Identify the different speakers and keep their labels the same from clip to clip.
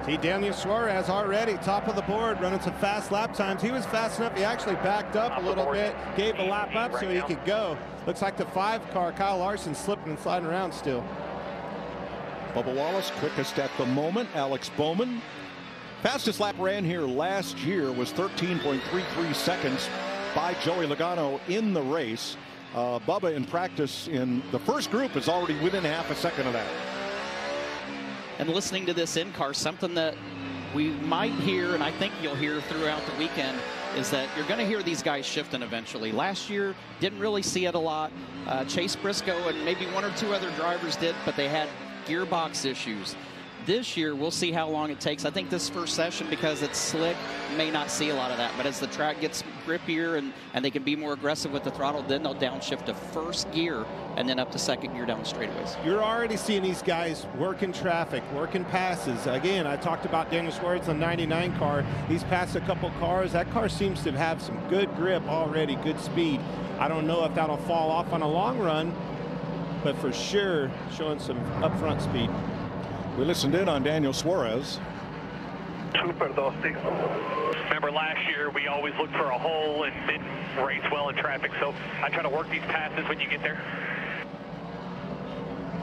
Speaker 1: See, Daniel Suarez already top of the board, running some fast lap times. He was fast enough. He actually backed up a little bit, gave a lap up so he could go. Looks like the 5 car, Kyle Larson, slipping and sliding around still.
Speaker 2: Bubba Wallace, quickest at the moment. Alex Bowman. Fastest lap ran here last year was 13.33 seconds by Joey Logano in the race. Bubba in practice in the first group is already within half a second of that.
Speaker 3: And listening to this in-car, something that we might hear, and I think you'll hear throughout the weekend, is that you're going to hear these guys shifting eventually. Last year, didn't really see it a lot. Chase Briscoe and maybe 1 or 2 other drivers did, but they had gearbox issues. This year, we'll see how long it takes. I think this first session, because it's slick, may not see a lot of that. But as the track gets grippier and they can be more aggressive with the throttle, then they'll downshift to first gear and then up to second gear down the straightaways.
Speaker 1: You're already seeing these guys working traffic, working passes. Again, I talked about Daniel Suarez on the 99 car. He's passed a couple cars. That car seems to have some good grip already, good speed. I don't know if that'll fall off on a long run, but for sure showing some upfront speed.
Speaker 2: We listened in on Daniel Suarez.
Speaker 4: Super dusty. Remember last year, we always looked for a hole and didn't race well in traffic, so I try to work these passes when you get there.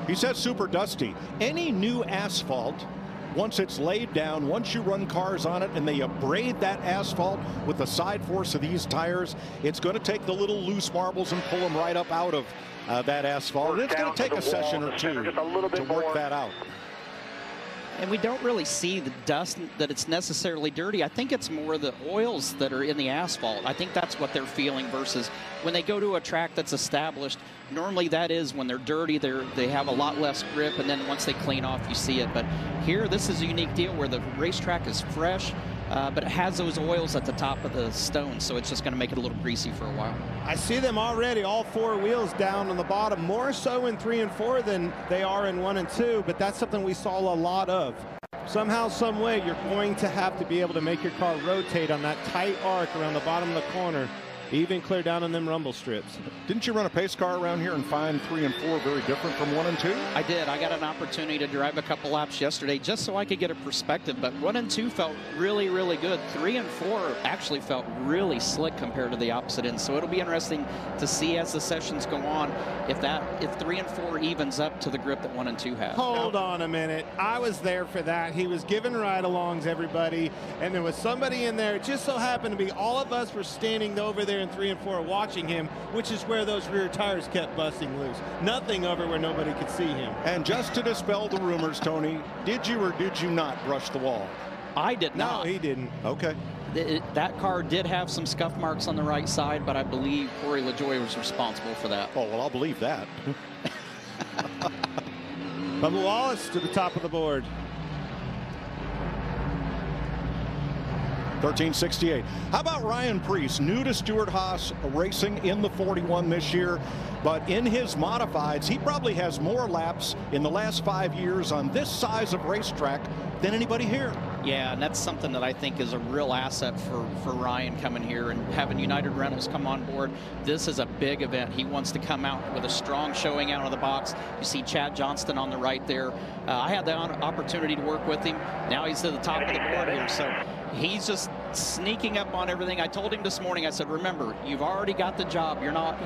Speaker 2: He says super dusty. Any new asphalt, once it's laid down, once you run cars on it and they abrade that asphalt with the side force of these tires, it's going to take the little loose marbles and pull them right up out of that asphalt. And it's going to take a session or two to work that out.
Speaker 3: And we don't really see the dust that it's necessarily dirty. I think it's more the oils that are in the asphalt. I think that's what they're feeling versus when they go to a track that's established. Normally that is when they're dirty, they have a lot less grip, and then once they clean off, you see it. But here, this is a unique deal where the racetrack is fresh, but it has those oils at the top of the stone, so it's just going to make it a little greasy for a while.
Speaker 1: I see them already, all 4 wheels down on the bottom, more so in 3 and 4 than they are in 1 and 2, but that's something we saw a lot of. Somehow, some way, you're going to have to be able to make your car rotate on that tight arc around the bottom of the corner, even clear down on them rumble strips.
Speaker 2: Didn't you run a pace car around here and find 3 and 4 very different from 1 and 2?
Speaker 3: I did. I got an opportunity to drive a couple laps yesterday just so I could get a perspective, but 1 and 2 felt really, really good. 3 and 4 actually felt really slick compared to the opposite end, so it'll be interesting to see as the sessions go on if 3 and 4 evens up to the grip that 1 and 2 have.
Speaker 1: Hold on a minute. I was there for that. He was giving ride-alongs, everybody, and there was somebody in there. It just so happened to be all of us were standing over there in 3 and 4 watching him, which is where those rear tires kept busting loose. Nothing over where nobody could see him.
Speaker 2: And just to dispel the rumors, Tony, did you or did you not brush the wall?
Speaker 3: I did not.
Speaker 1: No, he didn't.
Speaker 2: Okay.
Speaker 3: That car did have some scuff marks on the right side, but I believe Corey LaJoie was responsible for that.
Speaker 2: Oh, well, I'll believe that.
Speaker 1: Bubba Wallace to the top of the board.
Speaker 2: 1368. How about Ryan Preece, new to Stewart-Haas Racing in the 41 this year, but in his modifieds, he probably has more laps in the last 5 years on this size of racetrack than anybody here.
Speaker 3: Yeah, and that's something that I think is a real asset for Ryan coming here and having United Rentals come on board. This is a big event. He wants to come out with a strong showing out of the box. You see Chad Johnston on the right there. I had the opportunity to work with him. Now he's to the top of the board here, so he's just sneaking up on everything. I told him this morning, I said, remember, you've already got the job. You're not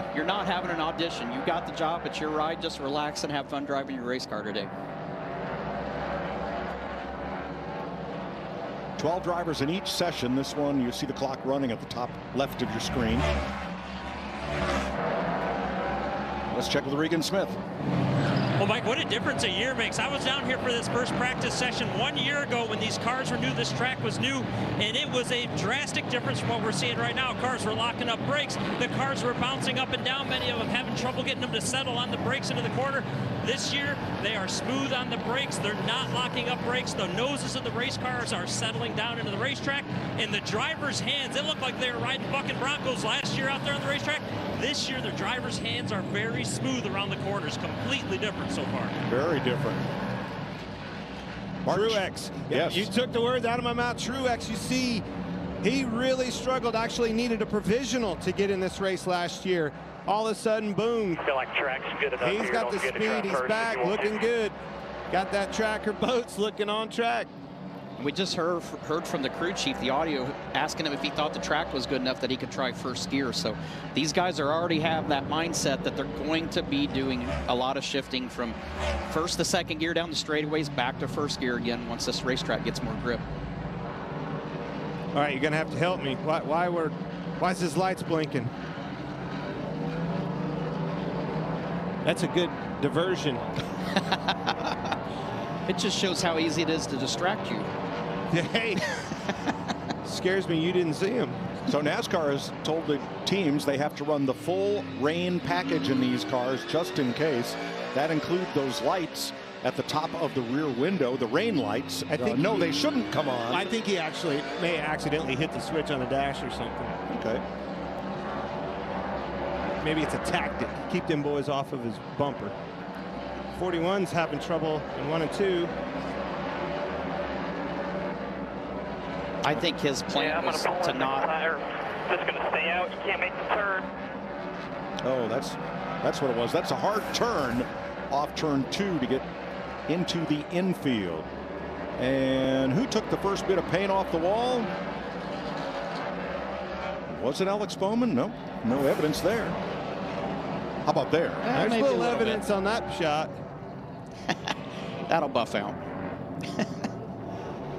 Speaker 3: having an audition. You got the job. It's your ride. Just relax and have fun driving your race car today.
Speaker 2: 12 drivers in each session. This one, you see the clock running at the top left of your screen. Let's check with Regan Smith.
Speaker 5: Well, Mike, what a difference a year makes. I was down here for this first practice session 1 year ago when these cars were new, this track was new, and it was a drastic difference from what we're seeing right now. Cars were locking up brakes. The cars were bouncing up and down, many of them having trouble getting them to settle on the brakes into the corner. This year, they are smooth on the brakes. They're not locking up brakes. The noses of the race cars are settling down into the racetrack. In the driver's hands, it looked like they were riding bucking Broncos last year out there on the racetrack. This year, their driver's hands are very smooth around the corners. Completely different so far.
Speaker 2: Very different.
Speaker 1: Truex.
Speaker 2: Yes.
Speaker 1: You took the words out of my mouth. Truex, you see, he really struggled, actually needed a provisional to get in this race last year. All of a sudden, boom.
Speaker 4: I feel like track's good enough.
Speaker 1: He's got the speed. He's back, looking good. Got that tracker boats looking on track.
Speaker 3: We just heard from the crew chief, the audio, asking him if he thought the track was good enough that he could try first gear. So these guys already have that mindset that they're going to be doing a lot of shifting from first to second gear down the straightaways back to first gear again once this racetrack gets more grip.
Speaker 1: All right, you're going to have to help me. Why is his lights blinking? That's a good diversion.
Speaker 3: It just shows how easy it is to distract you.
Speaker 1: Hey, scares me you didn't see him.
Speaker 2: So NASCAR has told the teams they have to run the full rain package in these cars just in case. That includes those lights at the top of the rear window, the rain lights. I think no, they shouldn't come on.
Speaker 1: I think he actually may accidentally hit the switch on the dash or something.
Speaker 2: Okay.
Speaker 1: Maybe it's a tactic. Keep them boys off of his bumper. 41's having trouble in 1 and 2.
Speaker 3: I think his plan was to not.
Speaker 4: Just going to stay out. You can't make the turn.
Speaker 2: Oh, that's what it was. That's a hard turn off turn 2 to get into the infield. And who took the first bit of paint off the wall? Was it Alex Bowman? No, no evidence there. How about there?
Speaker 1: There's a little evidence on that shot.
Speaker 3: That'll buff out.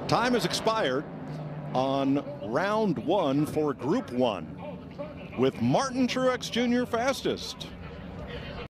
Speaker 2: Time has expired on round 1 for Group 1 with Martin Truex Jr. fastest.